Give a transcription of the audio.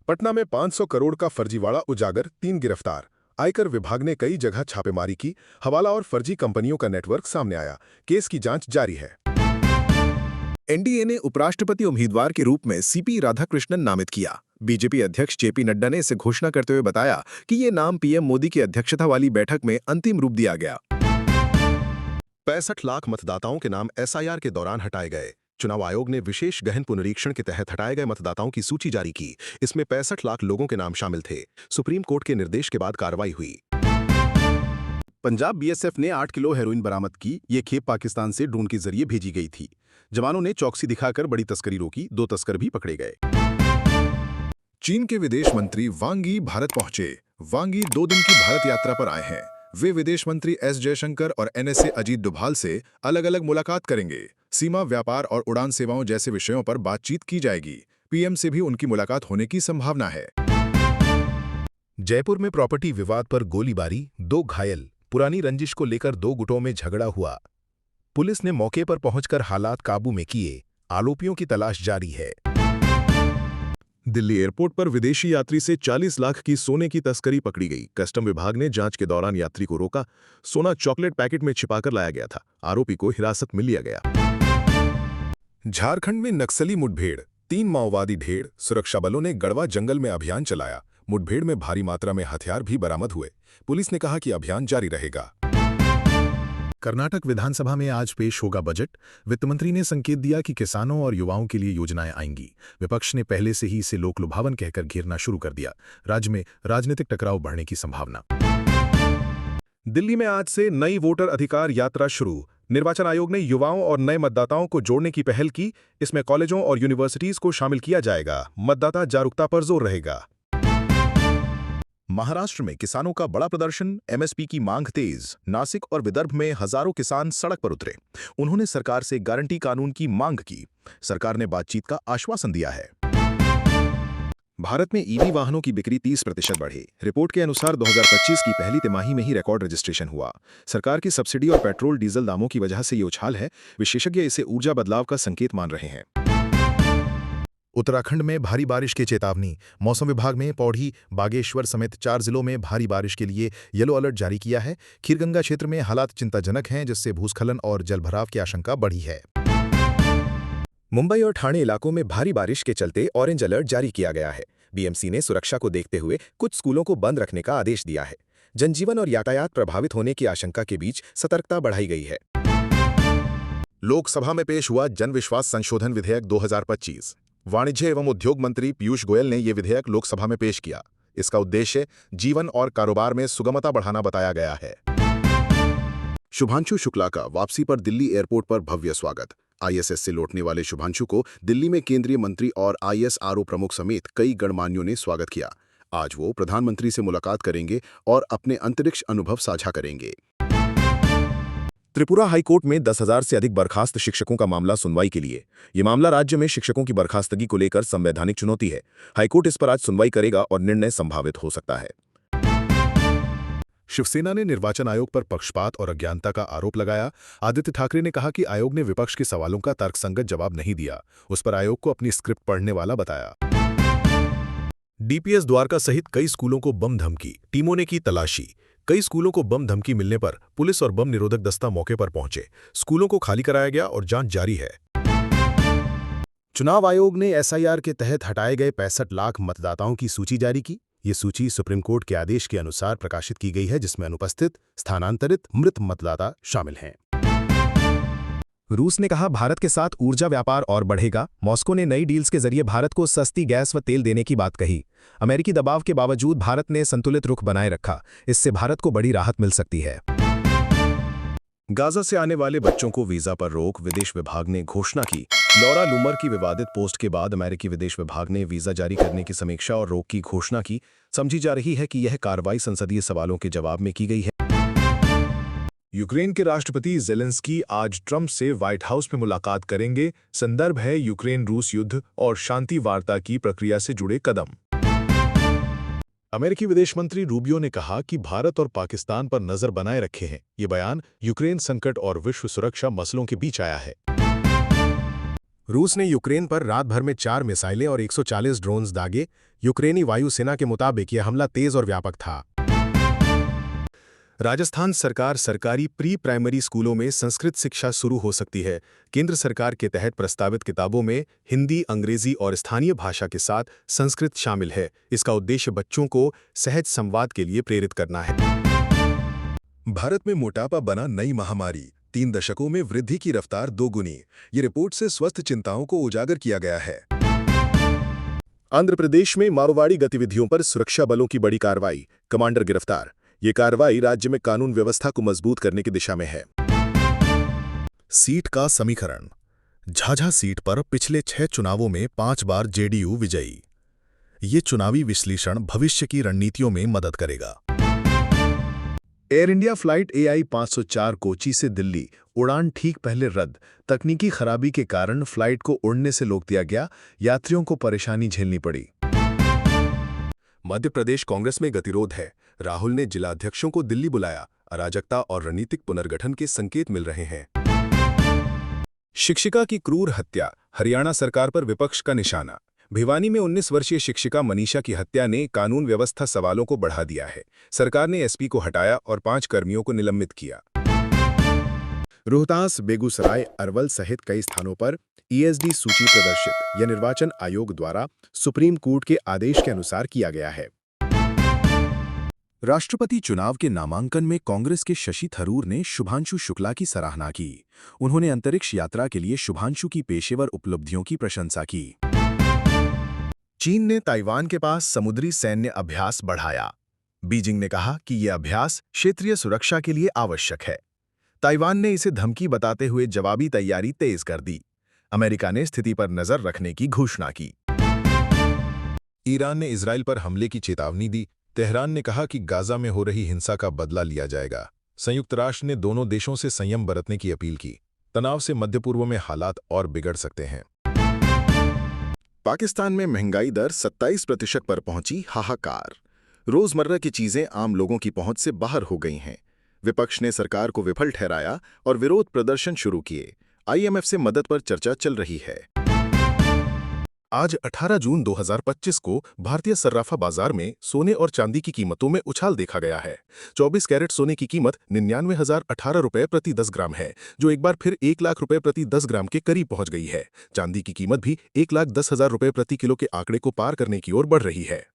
पटना में 500 करोड़ का फर्जीवाड़ा उजागर, 3 गिरफ्तार। आयकर विभाग ने कई जगह छापेमारी की, हवाला और फर्जी कंपनियों का नेटवर्क सामने आया। केस की जांच जारी है। एनडीए ने उपराष्ट्रपति उम्मीदवार के रूप में सीपी राधाकृष्णन नामित किया। बीजेपी अध्यक्ष जेपी नड्डा ने इसे घोषणा करते हुए बताया कि ये नाम पीएम मोदी की अध्यक्षता वाली बैठक में अंतिम रूप दिया गया। 65 लाख मतदाताओं के नाम एसआईआर के दौरान हटाए गए। चुनाव आयोग ने विशेष गहन पुनरीक्षण के तहत हटाए गए मतदाताओं की सूची जारी की। इसमें 65 लाख लोगों के नाम शामिल थे। सुप्रीम कोर्ट के निर्देश के बाद कार्रवाई हुई। पंजाब बीएसएफ ने 8 किलो हेरोइन बरामद की। ये खेप पाकिस्तान से ड्रोन के जरिए भेजी गई थी। जवानों ने चौकसी दिखाकर बड़ी तस्करी रोकी। 2 तस्कर भी पकड़े गए। चीन के विदेश मंत्री वांग यी भारत पहुंचे। वांग यी 2 दिन की भारत यात्रा पर आए हैं। वे विदेश मंत्री एस जयशंकर और एनएसए अजीत डोभाल से अलग अलग मुलाकात करेंगे। सीमा, व्यापार और उड़ान सेवाओं जैसे विषयों पर बातचीत की जाएगी। पीएम से भी उनकी मुलाकात होने की संभावना है। जयपुर में प्रॉपर्टी विवाद पर गोलीबारी, 2 घायल। पुरानी रंजिश को लेकर 2 गुटों में झगड़ा हुआ। पुलिस ने मौके पर पहुंचकर हालात काबू में किए। आरोपियों की तलाश जारी है। दिल्ली एयरपोर्ट पर विदेशी यात्री से 40 लाख की सोने की तस्करी पकड़ी गई। कस्टम विभाग ने जांच के दौरान यात्री को रोका। सोना चॉकलेट पैकेट में छिपाकर लाया गया था। आरोपी को हिरासत में लिया गया। झारखंड में नक्सली मुठभेड़, 3 माओवादी ढेर। सुरक्षा बलों ने गढ़वा जंगल में अभियान चलाया। मुठभेड़ में भारी मात्रा में हथियार भी बरामद हुए। पुलिस ने कहा कि अभियान जारी रहेगा। कर्नाटक विधानसभा में आज पेश होगा बजट। वित्त मंत्री ने संकेत दिया कि किसानों और युवाओं के लिए योजनाएं आएंगी। विपक्ष ने पहले से ही इसे लोकलुभावन कहकर घेरना शुरू कर दिया। राज्य में राजनीतिक टकराव बढ़ने की संभावना। दिल्ली में आज से नई वोटर अधिकार यात्रा शुरू। निर्वाचन आयोग ने युवाओं और नए मतदाताओं को जोड़ने की पहल की। इसमें कॉलेजों और यूनिवर्सिटीज को शामिल किया जाएगा। मतदाता जागरूकता पर जोर रहेगा। महाराष्ट्र में किसानों का बड़ा प्रदर्शन, एमएसपी की मांग तेज। नासिक और विदर्भ में हजारों किसान सड़क पर उतरे। उन्होंने सरकार से गारंटी कानून की मांग की। सरकार ने बातचीत का आश्वासन दिया है। भारत में ईवी वाहनों की बिक्री 30% बढ़ी। रिपोर्ट के अनुसार 2025 की पहली तिमाही में ही रिकॉर्ड रजिस्ट्रेशन हुआ। सरकार की सब्सिडी और पेट्रोल डीजल दामों की वजह से ये उछाल है। विशेषज्ञ इसे ऊर्जा बदलाव का संकेत मान रहे हैं। उत्तराखंड में भारी बारिश की चेतावनी। मौसम विभाग में पौड़ी, बागेश्वर समेत 4 जिलों में भारी बारिश के लिए येलो अलर्ट जारी किया है। खीरगंगा क्षेत्र में हालात चिंताजनक हैं, जिससे भूस्खलन और जलभराव की आशंका बढ़ी है। मुंबई और ठाणे इलाकों में भारी बारिश के चलते ऑरेंज अलर्ट जारी किया गया है। बीएमसी ने सुरक्षा को देखते हुए कुछ स्कूलों को बंद रखने का आदेश दिया है। जनजीवन और यातायात प्रभावित होने की आशंका के बीच सतर्कता बढ़ाई गई है। लोकसभा में पेश हुआ जनविश्वास संशोधन विधेयक 2025। वाणिज्य एवं उद्योग मंत्री पीयूष गोयल ने यह विधेयक लोकसभा में पेश किया। इसका उद्देश्य जीवन और कारोबार में सुगमता बढ़ाना बताया गया है। शुभांशु शुक्ला का वापसी पर दिल्ली एयरपोर्ट पर भव्य स्वागत। आईएसएस से लौटने वाले शुभांशु को दिल्ली में केंद्रीय मंत्री और आईएसआरओ प्रमुख समेत कई गणमान्यों ने स्वागत किया। आज वो प्रधानमंत्री से मुलाकात करेंगे और अपने अंतरिक्ष अनुभव साझा करेंगे। त्रिपुरा हाईकोर्ट में 10,000 से अधिक बर्खास्त शिक्षकों का मामला सुनवाई के लिए। ये मामला राज्य में शिक्षकों की बर्खास्तगी को लेकर संवैधानिक चुनौती है। हाईकोर्ट इस पर आज सुनवाई करेगा और निर्णय संभावित हो सकता है। शिवसेना ने निर्वाचन आयोग पर पक्षपात और अज्ञानता का आरोप लगाया। आदित्य ठाकरे ने कहा कि आयोग ने विपक्ष के सवालों का तर्कसंगत जवाब नहीं दिया। उस पर आयोग को अपनी स्क्रिप्ट पढ़ने वाला बताया। डीपीएस द्वारका सहित कई स्कूलों को बम धमकी, टीमों ने की तलाशी। कई स्कूलों को बम धमकी मिलने पर पुलिस और बम निरोधक दस्ता मौके पर पहुंचे। स्कूलों को खाली कराया गया और जांच जारी है। चुनाव आयोग ने एसआईआर के तहत हटाए गए 65 लाख मतदाताओं की सूची जारी की। ये सूची सुप्रीम कोर्ट के आदेश के अनुसार प्रकाशित की गई है, जिसमें अनुपस्थित, स्थानांतरित, मृत मतदाता शामिल हैं। रूस ने कहा भारत के साथ ऊर्जा व्यापार और बढ़ेगा। मॉस्को ने नई डील्स के जरिए भारत को सस्ती गैस व तेल देने की बात कही। अमेरिकी दबाव के बावजूद भारत ने संतुलित रुख बनाए रखा। इससे भारत को बड़ी राहत मिल सकती है। गाजा से आने वाले बच्चों को वीजा पर रोक, विदेश विभाग ने घोषणा की। लॉरा लूमर की विवादित पोस्ट के बाद अमेरिकी विदेश विभाग ने वीजा जारी करने की समीक्षा और रोक की घोषणा की। समझी जा रही है कि यह कार्रवाई संसदीय सवालों के जवाब में की गई है। यूक्रेन के राष्ट्रपति ज़ेलेंस्की आज ट्रंप से व्हाइट हाउस में मुलाकात करेंगे। संदर्भ है यूक्रेन रूस युद्ध और शांति वार्ता की प्रक्रिया से जुड़े कदम। अमेरिकी विदेश मंत्री रूबियो ने कहा कि भारत और पाकिस्तान पर नजर बनाए रखे हैं। ये बयान यूक्रेन संकट और विश्व सुरक्षा मसलों के बीच आया है। रूस ने यूक्रेन पर रात भर में 4 मिसाइलें और 140 ड्रोन्स दागे। यूक्रेनी वायुसेना के मुताबिक यह हमला तेज और व्यापक था। राजस्थान सरकार सरकारी प्री प्राइमरी स्कूलों में संस्कृत शिक्षा शुरू हो सकती है। केंद्र सरकार के तहत प्रस्तावित किताबों में हिंदी, अंग्रेजी और स्थानीय भाषा के साथ संस्कृत शामिल है। इसका उद्देश्य बच्चों को सहज संवाद के लिए प्रेरित करना है। भारत में मोटापा बना नई महामारी, 3 दशकों में वृद्धि की रफ्तार 2 गुनी। ये रिपोर्ट से स्वस्थ चिंताओं को उजागर किया गया है। आंध्र प्रदेश में माओवादी गतिविधियों पर सुरक्षा बलों की बड़ी कार्रवाई, कमांडर गिरफ्तार। ये कार्रवाई राज्य में कानून व्यवस्था को मजबूत करने की दिशा में है। सीट का समीकरण। झाझा सीट पर पिछले 6 चुनावों में 5 बार जेडीयू विजयी। ये चुनावी विश्लेषण भविष्य की रणनीतियों में मदद करेगा। Air India flight AI 504 Kochi से दिल्ली उड़ान ठीक पहले रद्द। तकनीकी खराबी के कारण फ्लाइट को उड़ने से रोक दिया गया। यात्रियों को परेशानी झेलनी पड़ी। मध्य प्रदेश कांग्रेस में गतिरोध है। राहुल ने जिलाध्यक्षों को दिल्ली बुलाया। अराजकता और रणनीतिक पुनर्गठन के संकेत मिल रहे हैं। शिक्षिका की क्रूर हत्या, हरियाणा सरकार पर विपक्ष का निशाना। भिवानी में 19 वर्षीय शिक्षिका मनीषा की हत्या ने कानून व्यवस्था सवालों को बढ़ा दिया है। सरकार ने एसपी को हटाया और 5 कर्मियों को निलंबित किया। रोहतास, बेगूसराय, अरवल सहित कई स्थानों पर ESD सूची प्रदर्शित। यह निर्वाचन आयोग द्वारा सुप्रीम कोर्ट के आदेश के अनुसार किया गया है। राष्ट्रपति चुनाव के नामांकन में कांग्रेस के शशि थरूर ने शुभांशु शुक्ला की सराहना की। उन्होंने अंतरिक्ष यात्रा के लिए शुभांशु की पेशेवर उपलब्धियों की प्रशंसा की। चीन ने ताइवान के पास समुद्री सैन्य अभ्यास बढ़ाया। बीजिंग ने कहा कि यह अभ्यास क्षेत्रीय सुरक्षा के लिए आवश्यक है। ताइवान ने इसे धमकी बताते हुए जवाबी तैयारी तेज कर दी। अमेरिका ने स्थिति पर नजर रखने की घोषणा की। ईरान ने इजराइल पर हमले की चेतावनी दी। तेहरान ने कहा कि गाजा में हो रही हिंसा का बदला लिया जाएगा। संयुक्त राष्ट्र ने दोनों देशों से संयम बरतने की अपील की। तनाव से मध्य पूर्व में हालात और बिगड़ सकते हैं। पाकिस्तान में महंगाई दर 27% पर पहुंची, हाहाकार। रोजमर्रा की चीजें आम लोगों की पहुंच से बाहर हो गई हैं। विपक्ष ने सरकार को विफल ठहराया और विरोध प्रदर्शन शुरू किए। IMF से मदद पर चर्चा चल रही है। आज 18 जून 2025 को भारतीय सर्राफा बाजार में सोने और चांदी की कीमतों में उछाल देखा गया है। 24 कैरेट सोने की कीमत 99,018 रुपये प्रति 10 ग्राम है, जो एक बार फिर 1 लाख रुपये प्रति 10 ग्राम के करीब पहुंच गई है। चांदी की कीमत भी 1,10,000 रुपये प्रति किलो के आंकड़े को पार करने की ओर बढ़ रही है।